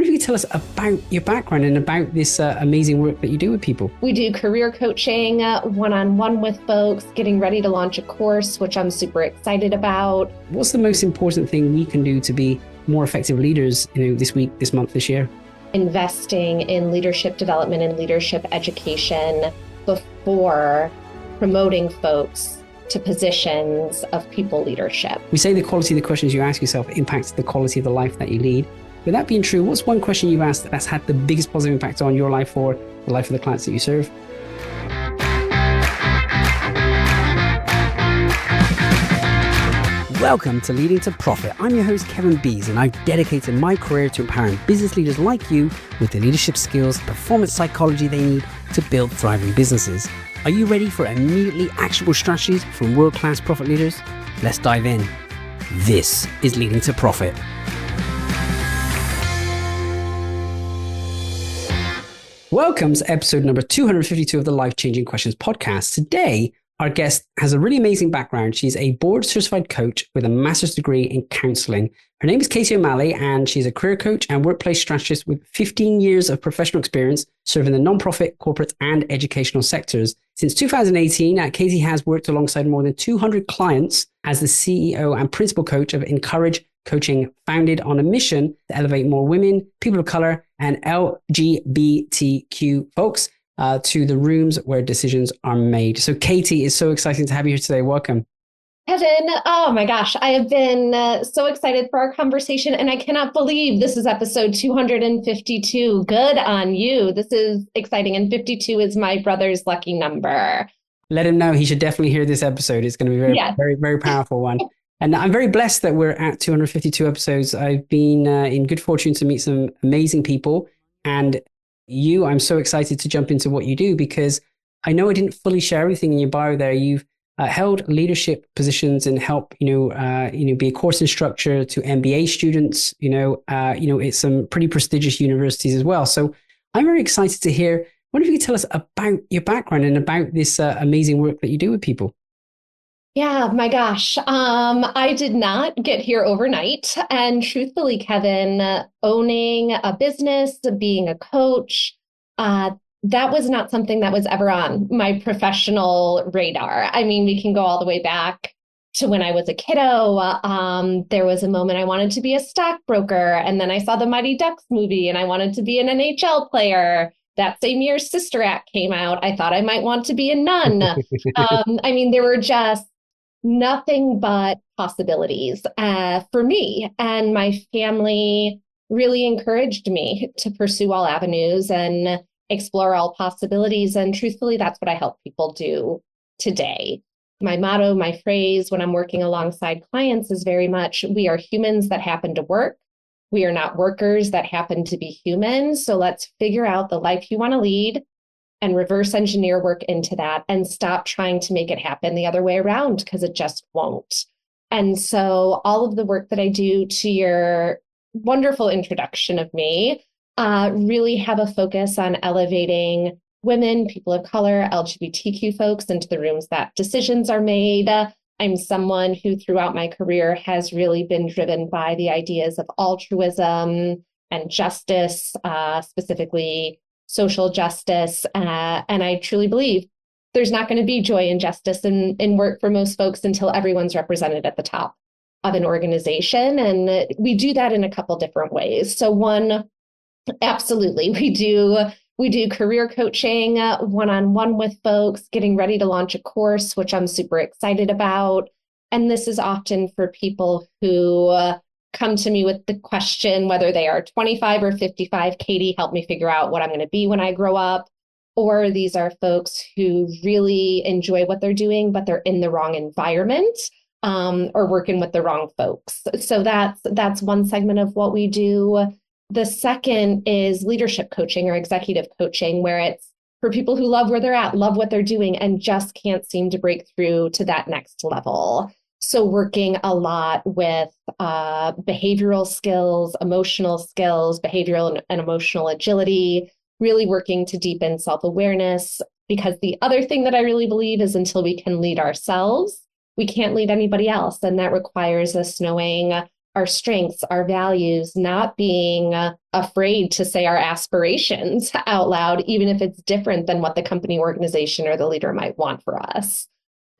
wonder if you could tell us about your background and about this amazing work that you do with people. We do career coaching one-on-one with folks, getting ready to launch a course, which I'm super excited about. What's the most important thing we can do to be more effective leaders, this week, this month, this year? Investing in leadership development and leadership education before promoting folks to positions of people leadership. We say the quality of the questions you ask yourself impacts the quality of the life that you lead. With that being true, what's one question you've asked that's had the biggest positive impact on your life or the life of the clients that you serve? Welcome to Leading to Profit. I'm your host, Kevin Bees, and I've dedicated my career to empowering business leaders like you with the leadership skills, performance psychology they need to build thriving businesses. Are you ready for immediately actionable strategies from world-class profit leaders? Let's dive in. This is Leading to Profit. Welcome to episode number 252 of the Life Changing Questions podcast. Today, our guest has a really amazing background. She's a board certified coach with a master's degree in counselling. Her name is Katie O'Malley, and she's a career coach and workplace strategist with 15 years of professional experience serving the nonprofit, corporate, and educational sectors. Since 2018, Katie has worked alongside more than 200 clients as the CEO and principal coach of Encourage Coaching, founded on a mission to elevate more women, people of color, and LGBTQ folks to the rooms where decisions are made. So Katie, it's so exciting to have you here today. Welcome. Kevin, oh my gosh, I have been so excited for our conversation, and I cannot believe this is episode 252. Good on you. This is exciting, and 52 is my brother's lucky number. Let him know he should definitely hear this episode. It's going to be a very, very powerful one. And I'm very blessed that we're at 252 episodes. I've been in good fortune to meet some amazing people. And I'm so excited to jump into what you do, because I know I didn't fully share everything in your bio there. You've held leadership positions and help, be a course instructor to MBA students, it's some pretty prestigious universities as well. So I'm very excited to hear. I wonder if you could tell us about your background and about this amazing work that you do with people. Yeah, my gosh. I did not get here overnight. And truthfully, Kevin, owning a business, being a coach, that was not something that was ever on my professional radar. I mean, we can go all the way back to when I was a kiddo. There was a moment I wanted to be a stockbroker, and then I saw the Mighty Ducks movie and I wanted to be an NHL player. That same year, Sister Act came out. I thought I might want to be a nun. There were just nothing but possibilities for me. And my family really encouraged me to pursue all avenues and explore all possibilities. And truthfully, that's what I help people do today. My motto, my phrase when I'm working alongside clients is very much, we are humans that happen to work. We are not workers that happen to be human. So let's figure out the life you want to lead and reverse engineer work into that, and stop trying to make it happen the other way around, because it just won't. And so all of the work that I do, to your wonderful introduction of me, really have a focus on elevating women, people of color, LGBTQ folks into the rooms that decisions are made. I'm someone who throughout my career has really been driven by the ideas of altruism and justice, specifically social justice. And I truly believe there's not going to be joy and justice in work for most folks until everyone's represented at the top of an organization. And we do that in a couple different ways. So one, absolutely, we do career coaching one-on-one with folks, getting ready to launch a course, which I'm super excited about. And this is often for people who come to me with the question, whether they are 25 or 55, Katie, help me figure out what I'm going to be when I grow up. Or these are folks who really enjoy what they're doing, but they're in the wrong environment or working with the wrong folks. So that's one segment of what we do. The second is leadership coaching or executive coaching, where it's for people who love where they're at, love what they're doing, and just can't seem to break through to that next level. So working a lot with behavioral skills, emotional skills, behavioral and emotional agility, really working to deepen self-awareness. Because the other thing that I really believe is until we can lead ourselves, we can't lead anybody else. And that requires us knowing our strengths, our values, not being afraid to say our aspirations out loud, even if it's different than what the company, organization, or the leader might want for us.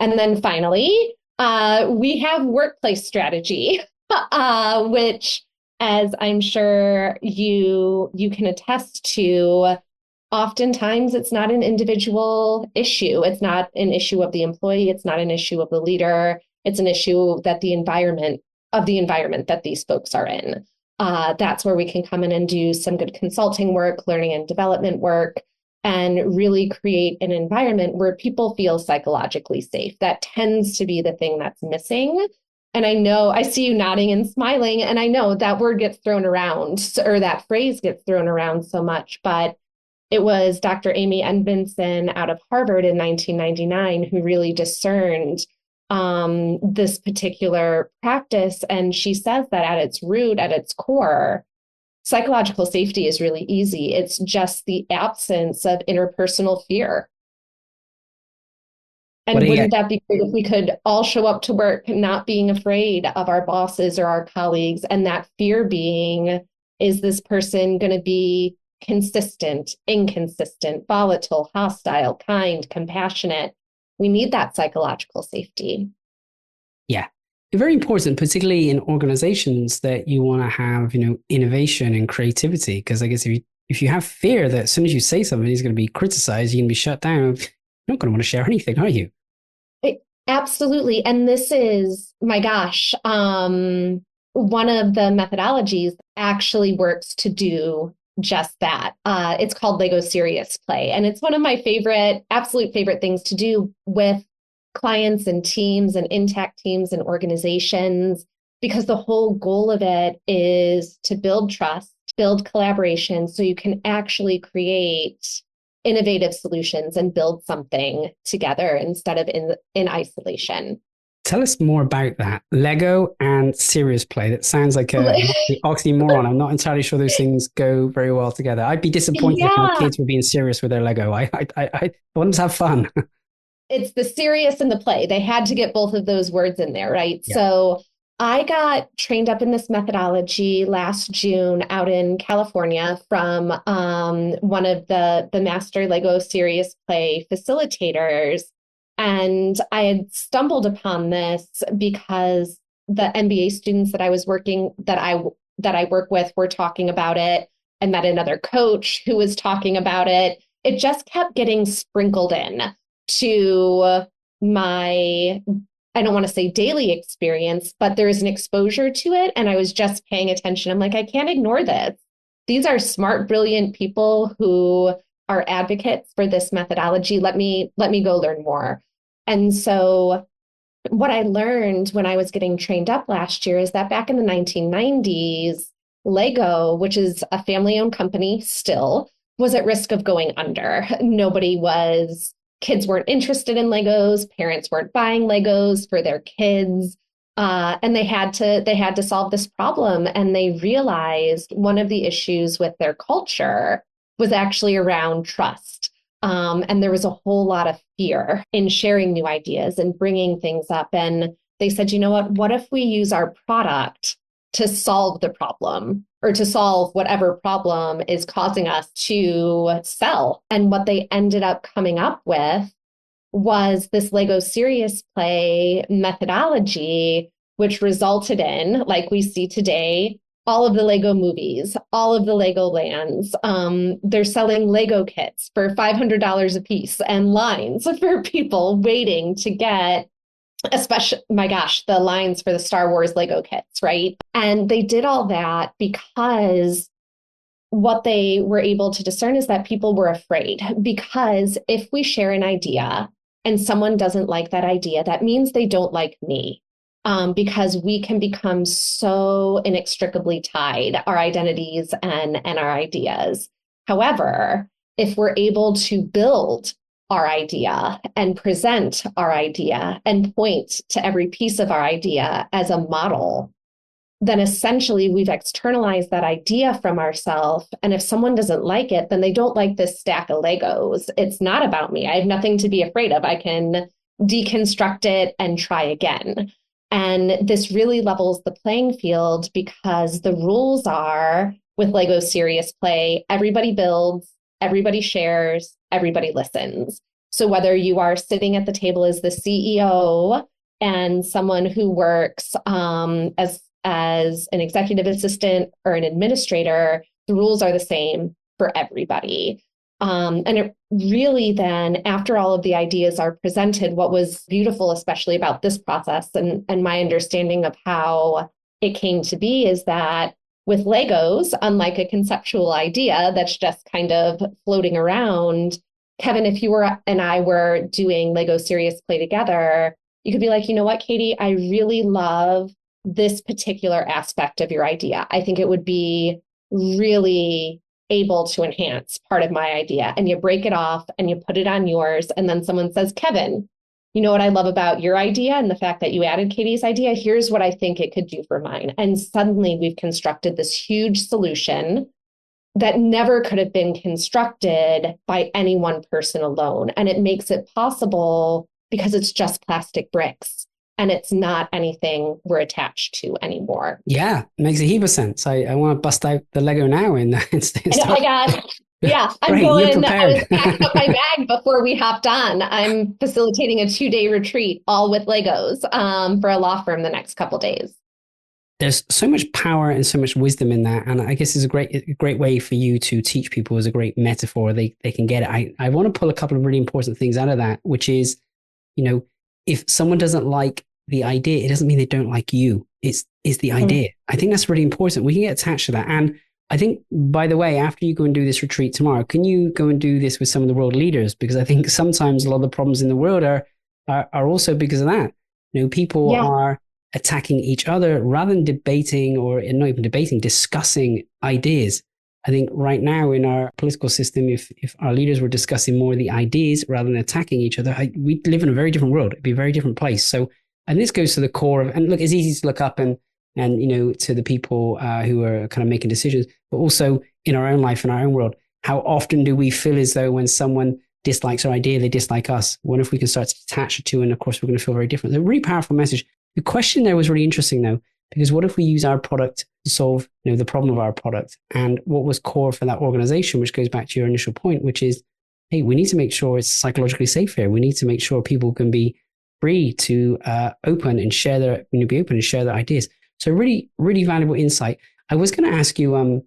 And then finally, we have workplace strategy, which, as I'm sure you can attest to, oftentimes it's not an individual issue. It's not an issue of the employee. It's not an issue of the leader. It's an issue that the environment that these folks are in. That's where we can come in and do some good consulting work, learning and development work, and really create an environment where people feel psychologically safe. That tends to be the thing that's missing. And I know, I see you nodding and smiling, and I know that word gets thrown around, or that phrase gets thrown around so much, but it was Dr. Amy Edmondson out of Harvard in 1999 who really discerned this particular practice. And she says that at its root, at its core, psychological safety is really easy. It's just the absence of interpersonal fear. And wouldn't that be great if we could all show up to work not being afraid of our bosses or our colleagues, and that fear being, is this person going to be consistent, inconsistent, volatile, hostile, kind, compassionate? We need that psychological safety. Yeah. Very important, particularly in organizations that you want to have, innovation and creativity. Because I guess if you have fear that as soon as you say something, it's going to be criticized, you're going to be shut down, you're not going to want to share anything, are you? Absolutely. And this is, my gosh, one of the methodologies actually works to do just that. It's called Lego Serious Play. And it's one of my absolute favorite things to do with clients and teams and intact teams and organizations, because the whole goal of it is to build trust, build collaboration, so you can actually create innovative solutions and build something together instead of in isolation. Tell us more about that. Lego and serious play. That sounds like an oxymoron. I'm not entirely sure those things go very well together. I'd be disappointed if my kids were being serious with their Lego. I want them to have fun. It's the serious and the play. They had to get both of those words in there, right? Yeah. So I got trained up in this methodology last June out in California from one of the master Lego Serious Play facilitators. And I had stumbled upon this because the MBA students that I work with were talking about it. I met another coach who was talking about it. It just kept getting sprinkled in to my, I don't want to say daily experience, but there's an exposure to it. And I was just paying attention. I'm like, I can't ignore this. These are smart, brilliant people who are advocates for this methodology. Let me go learn more. And so what I learned when I was getting trained up last year is that back in the 1990s, Lego, which is a family-owned company still, was at risk of going under. Kids weren't interested in Legos, parents weren't buying Legos for their kids, and they had to solve this problem. And they realized one of the issues with their culture was actually around trust. And there was a whole lot of fear in sharing new ideas and bringing things up. And they said, you know what if we use our product to solve the problem, or to solve whatever problem is causing us to sell? And what they ended up coming up with was this Lego Serious Play methodology, which resulted in, like we see today, all of the Lego movies, all of the Lego lands. They're selling Lego kits for $500 a piece, and lines for people waiting to get, especially, my gosh, the lines for the Star Wars Lego kits, right? And they did all that because what they were able to discern is that people were afraid. Because if we share an idea and someone doesn't like that idea, that means they don't like me. Because we can become so inextricably tied, our identities and our ideas. However, if we're able to build our idea and present our idea and point to every piece of our idea as a model, then essentially we've externalized that idea from ourselves. And if someone doesn't like it, then they don't like this stack of Legos. It's not about me. I have nothing to be afraid of. I can deconstruct it and try again. And this really levels the playing field because the rules are with Lego Serious Play, everybody builds, everybody shares, everybody listens. So whether you are sitting at the table as the CEO and someone who works as an executive assistant or an administrator, the rules are the same for everybody. And it really then, after all of the ideas are presented, what was beautiful, especially about this process and my understanding of how it came to be is that with Legos, unlike a conceptual idea that's just kind of floating around, Kevin, if you were and I were doing Lego Serious Play together, you could be like, you know what, Katie, I really love this particular aspect of your idea. I think it would be really able to enhance part of my idea. And you break it off and you put it on yours. And then someone says, Kevin, you know what I love about your idea and the fact that you added Katie's idea? Here's what I think it could do for mine. And suddenly we've constructed this huge solution that never could have been constructed by any one person alone. And it makes it possible because it's just plastic bricks and it's not anything we're attached to anymore. Yeah, it makes a heap of sense. I want to bust out the Lego now and Oh my God. Yeah, I'm Great, going. you're I was prepared. packing up my bag before we hopped on. I'm facilitating a 2-day retreat, all with Legos, for a law firm the next couple days. There's so much power and so much wisdom in that, and I guess it's a great way for you to teach people is a great metaphor. They can get it. I want to pull a couple of really important things out of that, which is, if someone doesn't like the idea, it doesn't mean they don't like you. It's the idea. I think that's really important. We can get attached to that. And I think, by the way, after you go and do this retreat tomorrow, can you go and do this with some of the world leaders? Because I think sometimes a lot of the problems in the world are also because of that. People are attacking each other rather than debating, or not even debating, discussing ideas. I think right now in our political system, if our leaders were discussing more of the ideas rather than attacking each other, we'd live in a very different world. It'd be a very different place. So, and this goes to the core of, and look, it's easy to look up and to the people who are kind of making decisions, but also in our own life, in our own world, how often do we feel as though when someone dislikes our idea, they dislike us? What if we can start to detach the two? And of course, we're going to feel very different. It's a really powerful message. The question there was really interesting though, because what if we use our product to solve the problem of our product? And what was core for that organization, which goes back to your initial point, which is, hey, we need to make sure it's psychologically safe here. We need to make sure people can be free to open and share their, be open and share their ideas. So really, really valuable insight. I was going to ask you,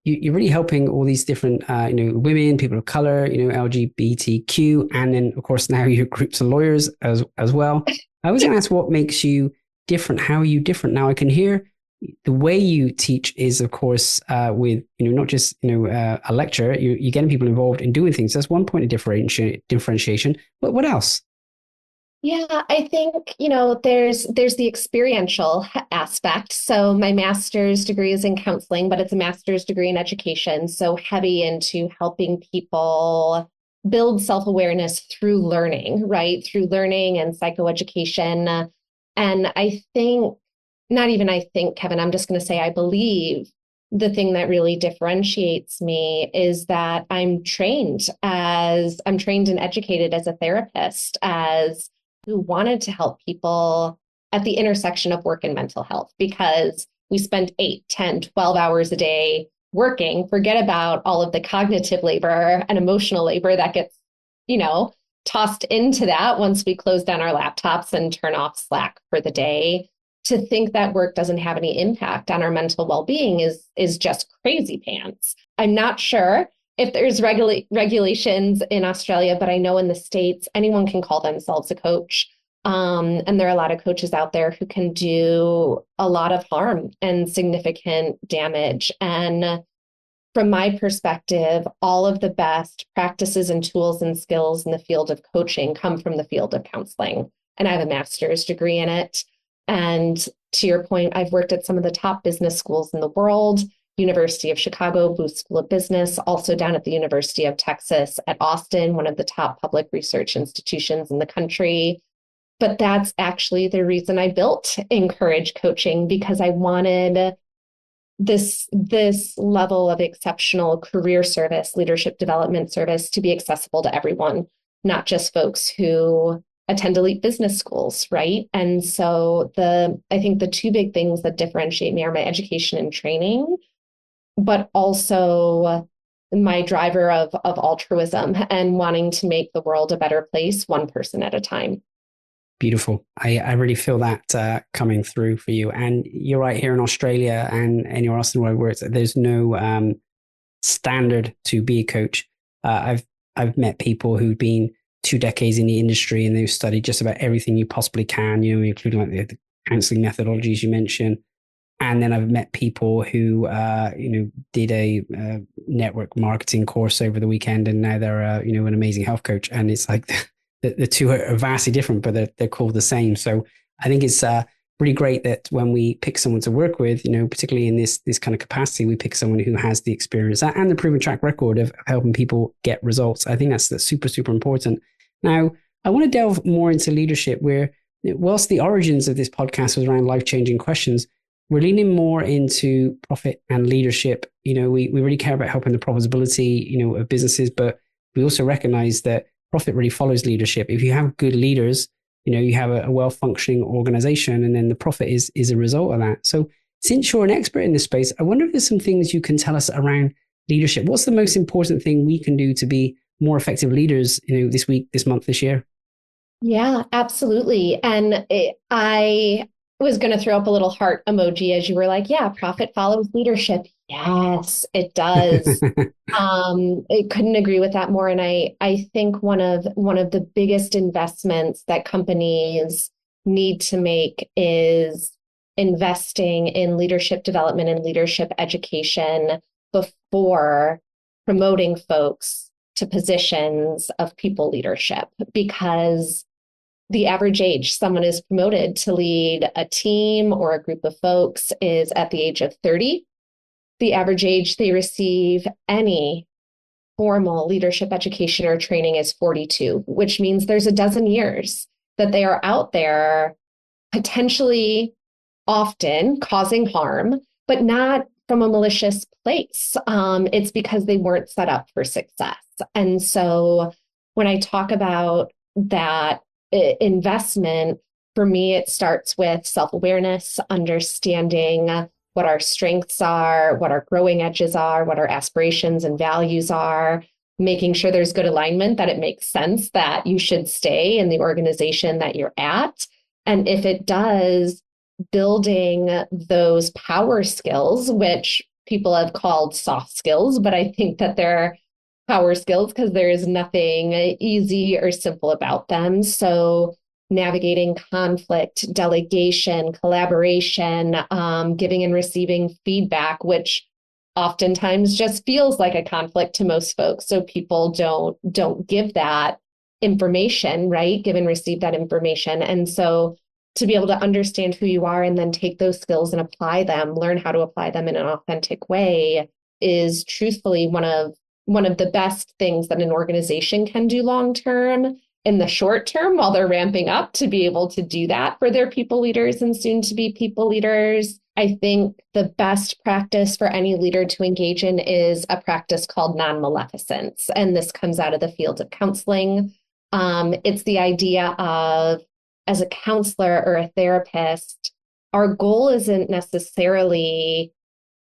you're really helping all these different, women, people of color, LGBTQ, and then of course now your groups of lawyers as well. I was going to ask what makes you different. How are you different? Now I can hear the way you teach is, of course, with not just a lecture. You're getting people involved in doing things. That's one point of differentiation. But what else? Yeah, I think, there's the experiential aspect. So my master's degree is in counseling, but it's a master's degree in education. So heavy into helping people build self-awareness through learning, right? Through learning and psychoeducation. And I think, not even I think, Kevin, I'm just going to say, I believe the thing that really differentiates me is that I'm trained and educated as a therapist, as who wanted to help people at the intersection of work and mental health, because we spend 8, 10, 12 hours a day working. Forget about all of the cognitive labor and emotional labor that gets, tossed into that once we close down our laptops and turn off Slack for the day. To think that work doesn't have any impact on our mental well-being is just crazy pants. I'm not sure if there's regulations in Australia, but I know in the States, anyone can call themselves a coach. And there are a lot of coaches out there who can do a lot of harm and significant damage. And from my perspective, all of the best practices and tools and skills in the field of coaching come from the field of counseling. And I have a master's degree in it. And to your point, I've worked at some of the top business schools in the world. University of Chicago, Booth School of Business, also down at the University of Texas at Austin, one of the top public research institutions in the country. But that's actually the reason I built Encourage Coaching, because I wanted this level of exceptional career service, leadership development service to be accessible to everyone, not just folks who attend elite business schools, right? And so I think the two big things that differentiate me are my education and training, but also my driver of altruism and wanting to make the world a better place, one person at a time. Beautiful. I really feel that coming through for you. And you're right, here in Australia and anywhere else in the world where there's no standard to be a coach. I've met people who've been 2 decades in the industry and they've studied just about everything you possibly can, including like the counseling methodologies you mentioned. And then I've met people who, did a network marketing course over the weekend, and now they're, an amazing health coach. And it's like the two are vastly different, but they're called the same. So I think it's really great that when we pick someone to work with, particularly in this kind of capacity, we pick someone who has the experience and the proven track record of helping people get results. I think that's super, super important. Now, I want to delve more into leadership, where whilst the origins of this podcast was around life-changing questions, we're leaning more into profit and leadership. We really care about helping the profitability, of businesses, but we also recognize that profit really follows leadership. If you have good leaders, you have a well-functioning organization, and then the profit is a result of that. So since you're an expert in this space, I wonder if there's some things you can tell us around leadership. What's the most important thing we can do to be more effective leaders, this week, this month, this year? Yeah, absolutely. And I was going to throw up a little heart emoji as you were like, yeah, profit follows leadership. Yes, it does. I couldn't agree with that more. And I think one of the biggest investments that companies need to make is investing in leadership development and leadership education before promoting folks to positions of people leadership, because the average age someone is promoted to lead a team or a group of folks is at the age of 30. The average age they receive any formal leadership education or training is 42, which means there's a dozen years that they are out there potentially often causing harm, but not from a malicious place. It's because they weren't set up for success. And so when I talk about that investment, for me, it starts with self-awareness, understanding what our strengths are, what our growing edges are, what our aspirations and values are, making sure there's good alignment, that it makes sense that you should stay in the organization that you're at. And if it does, building those power skills, which people have called soft skills, but I think that they're power skills because there is nothing easy or simple about them. So navigating conflict, delegation, collaboration, giving and receiving feedback, which oftentimes just feels like a conflict to most folks. So people don't give that information, right? Give and receive that information. And so to be able to understand who you are and then take those skills and apply them, learn how to apply them in an authentic way, is truthfully one of the best things that an organization can do long term. In the short term, while they're ramping up, to be able to do that for their people leaders and soon to be people leaders. I think the best practice for any leader to engage in is a practice called non-maleficence. And this comes out of the field of counseling. It's the idea of, as a counselor or a therapist, our goal isn't necessarily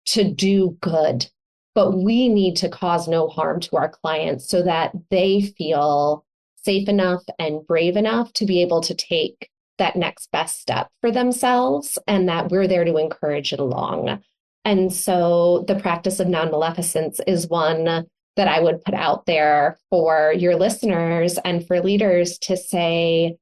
to do good, but we need to cause no harm to our clients so that they feel safe enough and brave enough to be able to take that next best step for themselves, and that we're there to encourage it along. And so the practice of non-maleficence is one that I would put out there for your listeners and for leaders to say,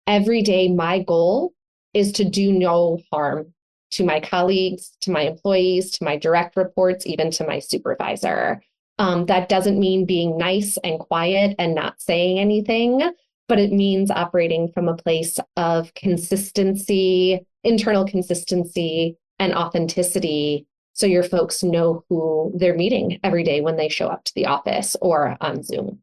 every day, my goal is to do no harm to my colleagues, to my employees, to my direct reports, even to my supervisor. That doesn't mean being nice and quiet and not saying anything, but it means operating from a place of consistency, internal consistency, and authenticity, so your folks know who they're meeting every day when they show up to the office or on Zoom.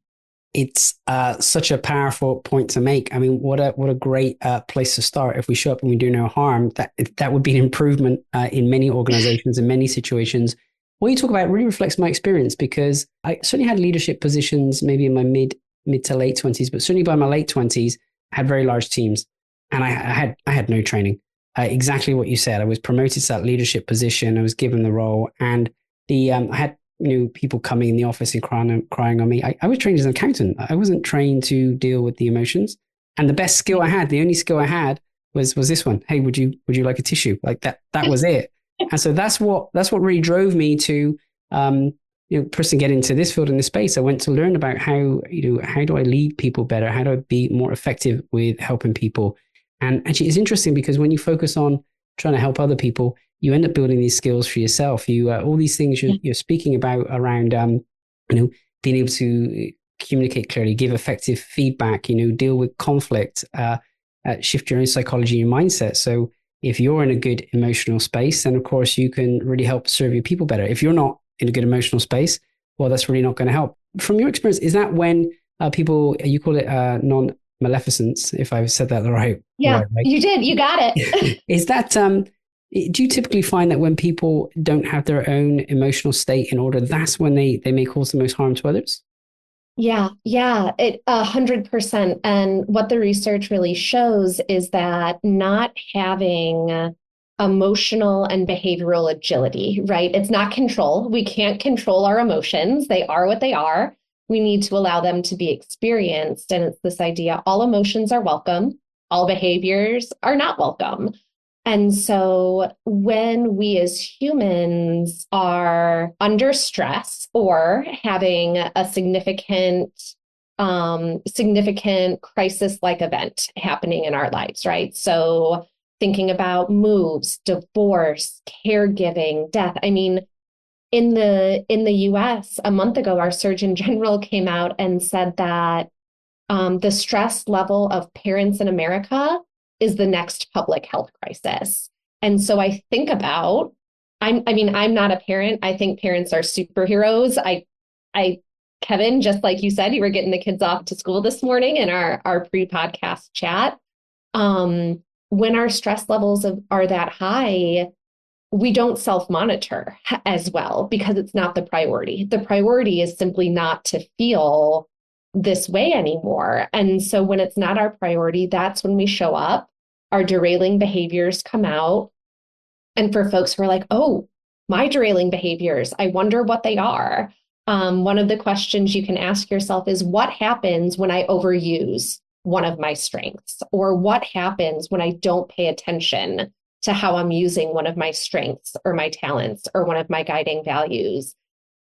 It's such a powerful point to make. I mean, what a great place to start. If we show up and we do no harm, that would be an improvement in many organizations, in many situations. What you talk about really reflects my experience, because I certainly had leadership positions maybe in my mid to late 20s, but certainly by my late 20s, had very large teams, and I had no training. Exactly what you said. I was promoted to that leadership position. I was given the role, and I had people coming in the office and crying on me. I was trained as an accountant. I wasn't trained to deal with the emotions. And the best skill I had, the only skill I had was this one. Hey, would you like a tissue? Like that was it. And so that's what really drove me to personally get into this field in this space. I went to learn about how do I lead people better? How do I be more effective with helping people? And actually, it's interesting because when you focus on trying to help other people, you end up building these skills for yourself. You all these things you're speaking about around being able to communicate clearly, give effective feedback, deal with conflict, shift your own psychology, your mindset. So if you're in a good emotional space, then of course you can really help serve your people better. If you're not in a good emotional space, well, that's really not going to help. From your experience, is that when people, you call it non-maleficence, if I said that the right Yeah, way? you did. You got it. Is that, do you typically find that when people don't have their own emotional state in order, that's when they may cause the most harm to others? Yeah, 100%. And what the research really shows is that not having emotional and behavioral agility, right? It's not control. We can't control our emotions. They are what they are. We need to allow them to be experienced. And it's this idea, all emotions are welcome, all behaviors are not welcome. And so when we as humans are under stress or having a significant crisis-like event happening in our lives, right? So thinking about moves, divorce, caregiving, death. I mean, in the US, a month ago, our Surgeon General came out and said that the stress level of parents in America is the next public health crisis. And so I think about, I'm not a parent. I think parents are superheroes. Kevin, just like you said, you were getting the kids off to school this morning in our pre-podcast chat. When our stress levels are that high, we don't self-monitor as well because it's not the priority. The priority is simply not to feel this way anymore. And so when it's not our priority, that's when we show up, our derailing behaviors come out. And for folks who are like, oh, my derailing behaviors, I wonder what they are. One of the questions you can ask yourself is, what happens when I overuse one of my strengths? Or what happens when I don't pay attention to how I'm using one of my strengths or my talents or one of my guiding values?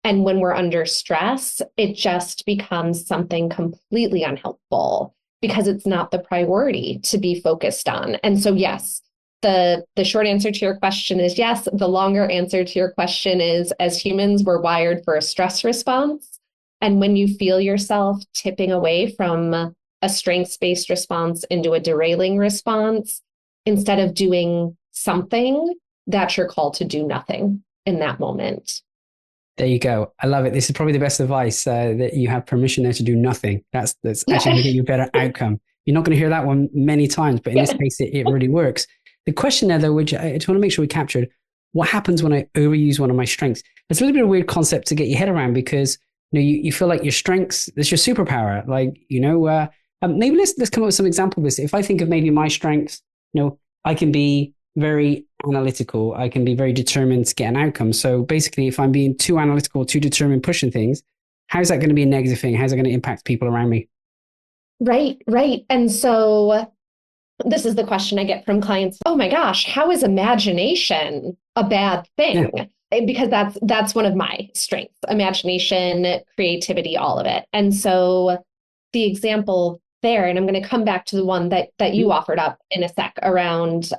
And when we're under stress, it just becomes something completely unhelpful because it's not the priority to be focused on. And so, yes, the short answer to your question is yes. The longer answer to your question is, as humans, we're wired for a stress response. And when you feel yourself tipping away from a strengths-based response into a derailing response, instead of doing something, that's your call to do nothing in that moment. There you go. I love it. This is probably the best advice, that you have permission there to do nothing. That's actually going to get you a better outcome. You're not going to hear that one many times, but in this case, it really works. The question there, though, which I just want to make sure we captured, what happens when I overuse one of my strengths? It's a little bit of a weird concept to get your head around because you feel like your strengths, that's your superpower. Like, maybe let's come up with some example of this. If I think of maybe my strengths, I can be very analytical. I can be very determined to get an outcome. So basically, if I'm being too analytical, too determined, pushing things, how's that going to be a negative thing? How's it going to impact people around me? Right. And so this is the question I get from clients. Oh my gosh, how is imagination a bad thing? Yeah. Because that's one of my strengths, imagination, creativity, all of it. And so the example there, and I'm going to come back to the one that you offered up in a sec around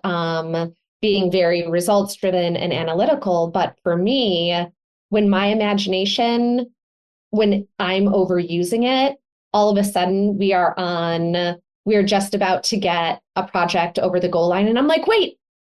being very results driven and analytical. But for me, when my imagination, when I'm overusing it, all of a sudden we are just about to get a project over the goal line. And I'm like, wait,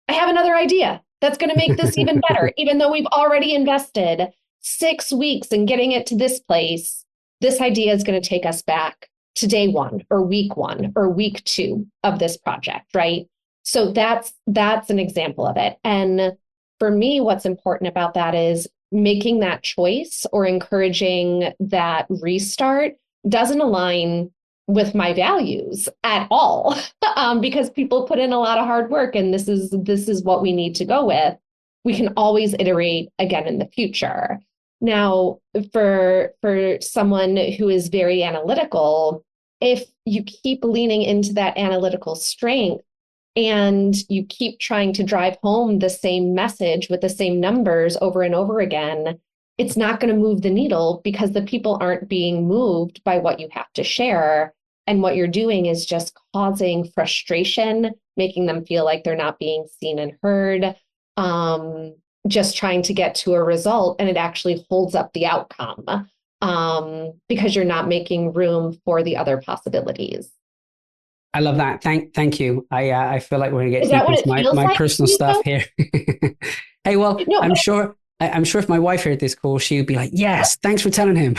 I have another idea that's going to make this even better. Even though we've already invested 6 weeks in getting it to this place, this idea is going to take us back to day one or week 2 of this project, right? So that's an example of it. And for me, what's important about that is making that choice or encouraging that restart doesn't align with my values at all, because people put in a lot of hard work, and this is what we need to go with. We can always iterate again in the future. Now, for someone who is very analytical, if you keep leaning into that analytical strength and you keep trying to drive home the same message with the same numbers over and over again, it's not going to move the needle, because the people aren't being moved by what you have to share. And what you're doing is just causing frustration, making them feel like they're not being seen and heard, just trying to get to a result. And it actually holds up the outcome, because you're not making room for the other possibilities. I love that. Thank you. I feel like we're gonna get Is that deep what into it feels my like to personal you, stuff though? here. Hey, well, No. I'm sure if my wife heard this call, she would be like, "Yes, thanks for telling him."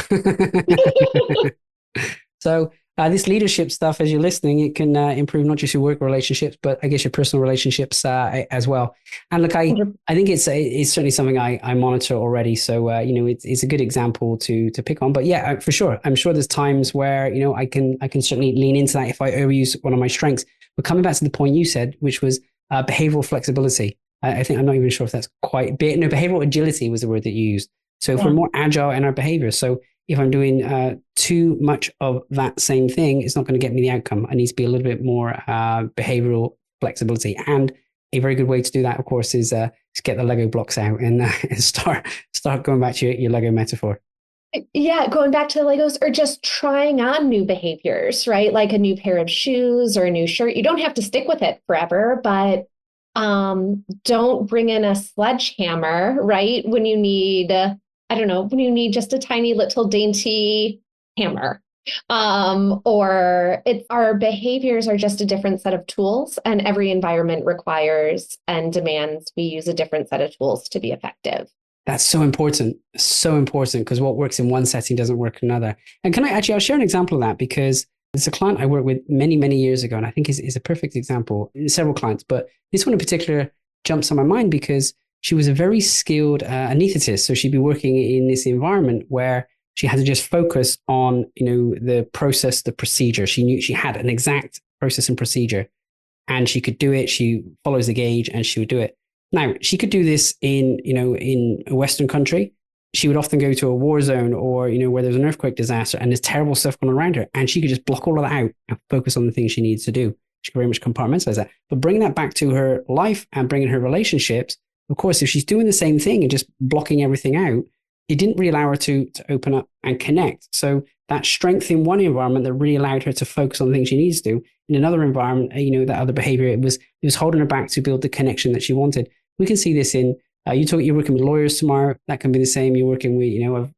So this leadership stuff, as you're listening, it can improve not just your work relationships, but I guess your personal relationships as well. And look, I think it's certainly something I monitor already. So it's a good example to pick on. But yeah, for sure, I'm sure there's times where I can certainly lean into that if I overuse one of my strengths. But coming back to the point you said, which was behavioral flexibility. I think I'm not even sure if that's quite behavioral agility was the word that you used. So if we're Yeah. more agile in our behavior, so if I'm doing too much of that same thing, it's not going to get me the outcome. I need to be a little bit more behavioral flexibility. And a very good way to do that, of course, is get the Lego blocks out and start going back to your Lego metaphor. Yeah, going back to the Legos, or just trying on new behaviors, right? Like a new pair of shoes or a new shirt. You don't have to stick with it forever, but don't bring in a sledgehammer, right? When you need, I don't know, when you need just a tiny little dainty hammer. Or our behaviors are just a different set of tools, and every environment requires and demands we use a different set of tools to be effective. That's so important. So important, because what works in one setting doesn't work in another. And I'll share an example of that, because there's a client I worked with many, many years ago, and I think is a perfect example. Several clients, but this one in particular jumps on my mind because she was a very skilled anesthetist. So she'd be working in this environment where she had to just focus on, the process, the procedure. She knew she had an exact process and procedure, and she could do it. She follows the gauge and she would do it. Now, she could do this in a Western country. She would often go to a war zone or, where there's an earthquake disaster and there's terrible stuff going around her. And she could just block all of that out and focus on the things she needs to do. She could very much compartmentalize that. But bringing that back to her life and bringing her relationships, of course, if she's doing the same thing and just blocking everything out, it didn't really allow her to open up and connect. So that strength in one environment that really allowed her to focus on the things she needs to do. In another environment, that other behavior, it was holding her back to build the connection that she wanted. We can see this in you're working with lawyers tomorrow. That can be the same. You're working with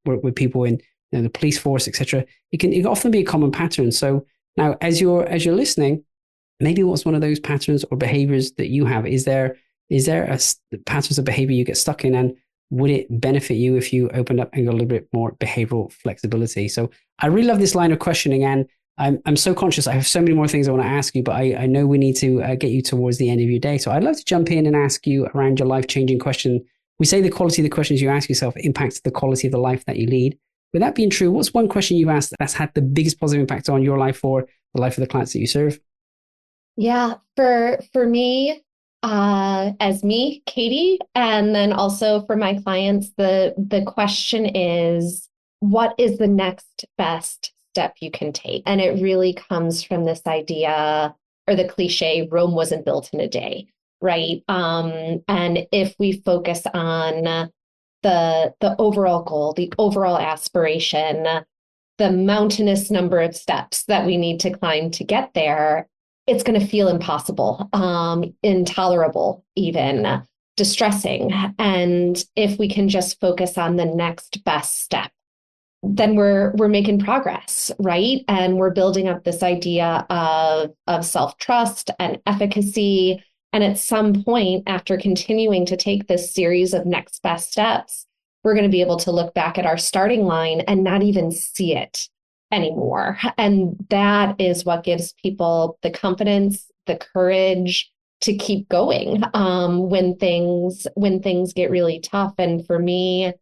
work with people in the police force, etc. It can often be a common pattern. So now, as you're listening, maybe what's one of those patterns or behaviors that you have? Is there patterns of behavior you get stuck in, and would it benefit you if you opened up and got a little bit more behavioral flexibility? So I really love this line of questioning, and I'm so conscious. I have so many more things I want to ask you, but I know we need to get you towards the end of your day. So I'd love to jump in and ask you around your life-changing question. We say the quality of the questions you ask yourself impacts the quality of the life that you lead. With that being true, what's one question you've asked that's had the biggest positive impact on your life or the life of the clients that you serve? Yeah, for me, as me, Katie, and then also for my clients, the question is, what is the next best step you can take? And it really comes from this idea, or the cliche, Rome wasn't built in a day, right? And if we focus on the overall goal, the overall aspiration, the mountainous number of steps that we need to climb to get there, it's going to feel impossible, intolerable, even distressing. And if we can just focus on the next best step, then we're making progress, right? And we're building up this idea of self-trust and efficacy. And at some point, after continuing to take this series of next best steps, we're going to be able to look back at our starting line and not even see it anymore. And that is what gives people the confidence, the courage to keep going when things get really tough. And for me,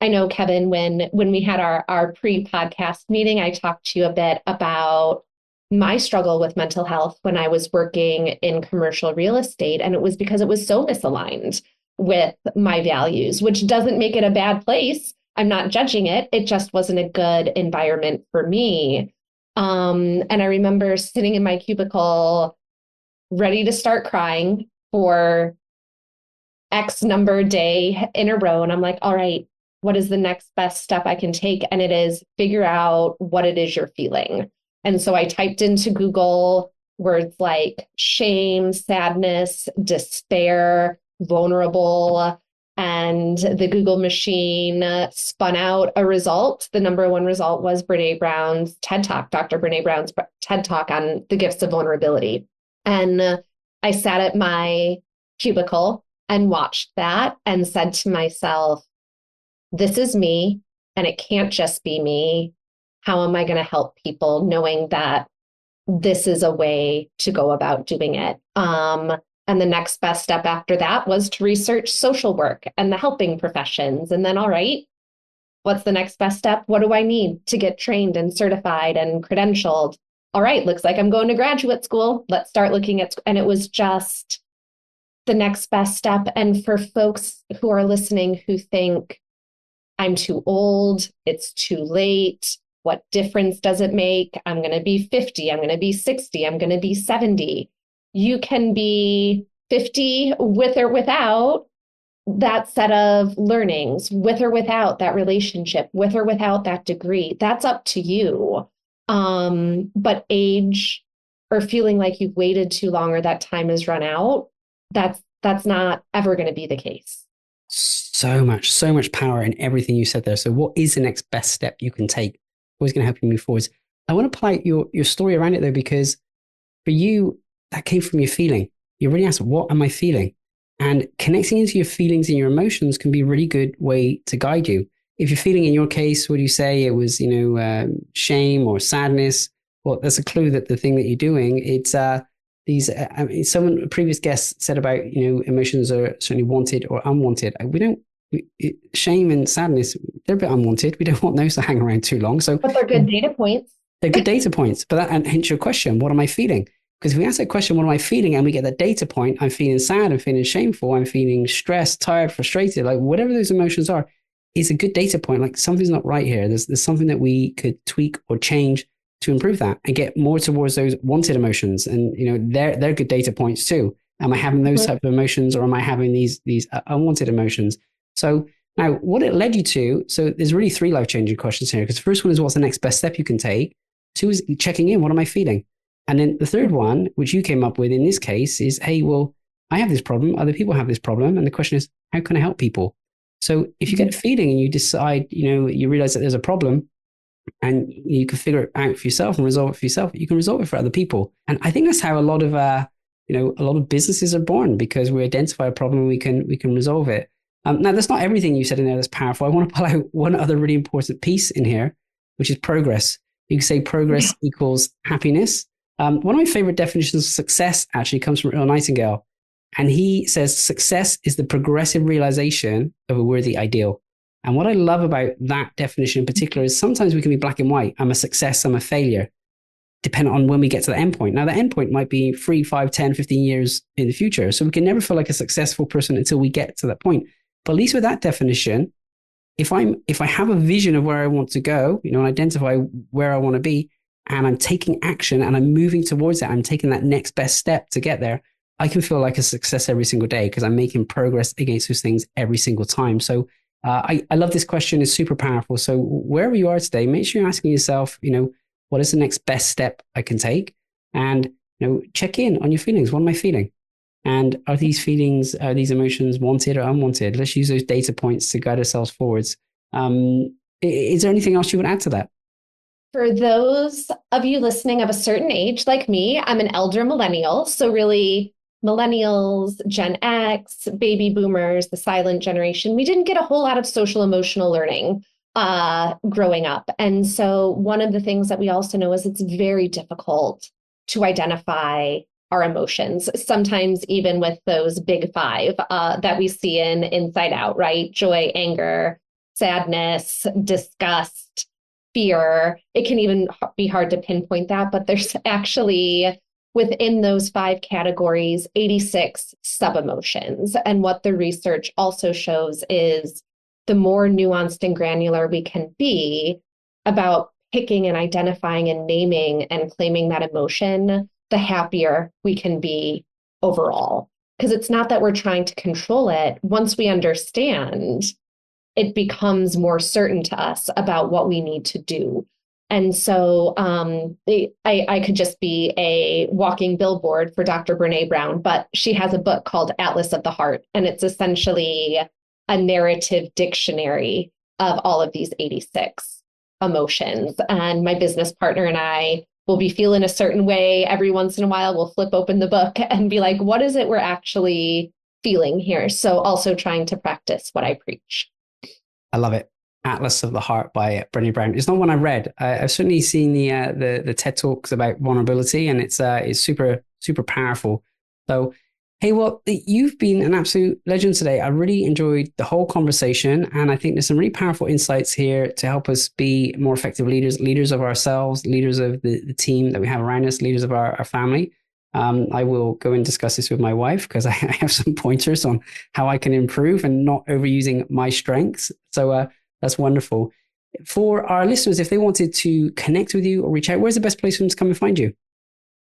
I know, Kevin, when we had our pre-podcast meeting, I talked to you a bit about my struggle with mental health when I was working in commercial real estate. And it was because it was so misaligned with my values, which doesn't make it a bad place. I'm not judging it. It just wasn't a good environment for me. And I remember sitting in my cubicle, ready to start crying for X number day in a row. And I'm like, all right, what is the next best step I can take? And it is figure out what it is you're feeling. And so I typed into Google words like shame, sadness, despair, vulnerable, and the Google machine spun out a result. The number one result was Brene Brown's TED Talk, Dr. Brene Brown's TED Talk on the gifts of vulnerability. And I sat at my cubicle and watched that and said to myself, this is me, and it can't just be me. How am I going to help people knowing that this is a way to go about doing it? And the next best step after that was to research social work and the helping professions. And then, all right, what's the next best step? What do I need to get trained and certified and credentialed? All right, looks like I'm going to graduate school. Let's start looking at, and it was just the next best step. And for folks who are listening who think, I'm too old, it's too late, what difference does it make? I'm going to be 50, I'm going to be 60, I'm going to be 70. You can be 50 with or without that set of learnings, with or without that relationship, with or without that degree. That's up to you. But age or feeling like you've waited too long or that time has run out, that's not ever going to be the case. So much power in everything you said there. So what is the next best step you can take? Always going to help you move forwards. I want to apply your story around it though, because for you, that came from your feeling. You really asked, what am I feeling? And connecting into your feelings and your emotions can be a really good way to guide you. If you're feeling, in your case, what do you say? It was, shame or sadness. Well, that's a clue that the thing that you're doing, it's a previous guest said about, emotions are certainly wanted or unwanted. Shame and sadness, they're a bit unwanted. We don't want those to hang around too long. So, but they're good data points. They're good data points. But and hence your question, what am I feeling? Because if we ask that question, what am I feeling? And we get that data point, I'm feeling sad, I'm feeling shameful, I'm feeling stressed, tired, frustrated, like whatever those emotions are, is a good data point. Like something's not right here. There's something that we could tweak or change to improve that and get more towards those wanted emotions. And, they're good data points too. Am I having those type of emotions, or am I having these unwanted emotions? So now what it led you to, so there's really 3 life-changing questions here, because the first one is, what's the next best step you can take? 2 is checking in, what am I feeling? And then the third one, which you came up with in this case, is, hey, well, I have this problem, other people have this problem. And the question is, how can I help people? So if you get a feeling and you decide, you realize that there's a problem and you can figure it out for yourself and resolve it for yourself, you can resolve it for other people. And I think that's how a lot of businesses are born, because we identify a problem and we can resolve it. Now, that's not everything you said in there that's powerful. I want to pull out one other really important piece in here, which is progress. You can say progress equals happiness. One of my favorite definitions of success actually comes from Earl Nightingale. And he says success is the progressive realization of a worthy ideal. And what I love about that definition in particular is sometimes we can be black and white. I'm a success, I'm a failure, depending on when we get to the endpoint. Now, the endpoint might be 3, 5, 10, 15 years in the future. So we can never feel like a successful person until we get to that point. But at least with that definition, if I have a vision of where I want to go, and identify where I want to be, and I'm taking action and I'm moving towards it, I'm taking that next best step to get there, I can feel like a success every single day because I'm making progress against those things every single time. So I love this question. It's super powerful. So wherever you are today, make sure you're asking yourself, what is the next best step I can take? And, check in on your feelings. What am I feeling? And are these feelings, are these emotions wanted or unwanted? Let's use those data points to guide ourselves forwards. Is there anything else you would add to that? For those of you listening of a certain age, like me, I'm an elder millennial. So really, millennials, Gen X, baby boomers, the silent generation, we didn't get a whole lot of social emotional learning growing up. And so one of the things that we also know is it's very difficult to identify our emotions, sometimes even with those big 5 that we see in Inside Out, right? Joy, anger, sadness, disgust, fear. It can even be hard to pinpoint that, but there's actually within those 5 categories, 86 sub-emotions. And what the research also shows is the more nuanced and granular we can be about picking and identifying and naming and claiming that emotion, the happier we can be overall. Because it's not that we're trying to control it. Once we understand, it becomes more certain to us about what we need to do. And so I could just be a walking billboard for Dr. Brene Brown, but she has a book called Atlas of the Heart, and it's essentially a narrative dictionary of all of these 86 emotions. And my business partner and I will be feeling a certain way. Every once in a while, we'll flip open the book and be like, what is it we're actually feeling here? So also trying to practice what I preach. I love it. Atlas of the Heart by Brené Brown. It's not one I read. I've certainly seen the TED Talks about vulnerability, and it's super, super powerful. So, hey, well, you've been an absolute legend today. I really enjoyed the whole conversation, and I think there's some really powerful insights here to help us be more effective leaders of ourselves, leaders of the team that we have around us, leaders of our family. I will go and discuss this with my wife because I have some pointers on how I can improve and not overusing my strengths. So that's wonderful. For our listeners, if they wanted to connect with you or reach out, where's the best place for them to come and find you?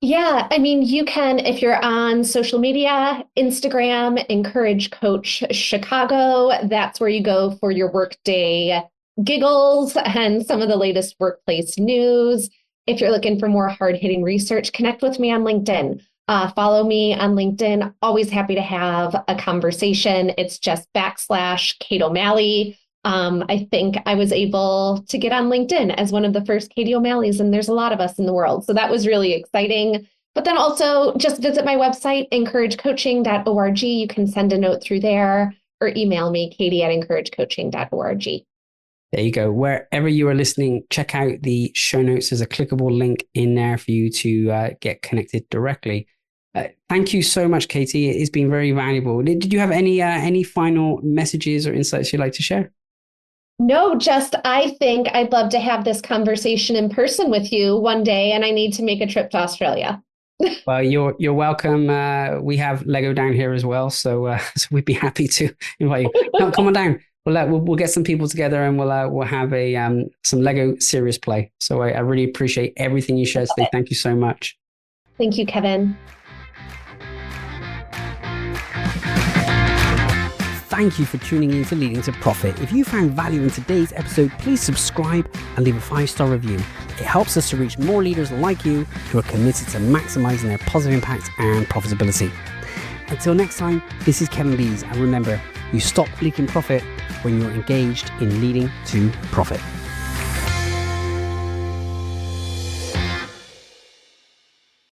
Yeah, I mean, you can, if you're on social media, Instagram, Encourage Coach Chicago, that's where you go for your workday giggles and some of the latest workplace news. If you're looking for more hard-hitting research, connect with me on LinkedIn. Follow me on LinkedIn. Always happy to have a conversation. It's just /Kate O'Malley. I think I was able to get on LinkedIn as one of the first Katie O'Malleys, and there's a lot of us in the world. So that was really exciting. But then also just visit my website, encouragecoaching.org. You can send a note through there or email me, katie@encouragecoaching.org. There you go. Wherever you are listening, check out the show notes. There's a clickable link in there for you to get connected directly. Thank you so much, Katie. It's been very valuable. Did you have any final messages or insights you'd like to share? No, just I think I'd love to have this conversation in person with you one day, and I need to make a trip to Australia. Well, you're welcome. We have Lego down here as well, so we'd be happy to invite you. Come on down. We'll get some people together and we'll have some Lego serious play. So I really appreciate everything you shared today. Thank you so much. Thank you, Kevin. Thank you for tuning in to Leading to Profit. If you found value in today's episode, please subscribe and leave a 5-star review. It helps us to reach more leaders like you who are committed to maximizing their positive impact and profitability. Until next time, this is Kevin Lees, and remember, you stop leaking profit when you're engaged in leading to profit.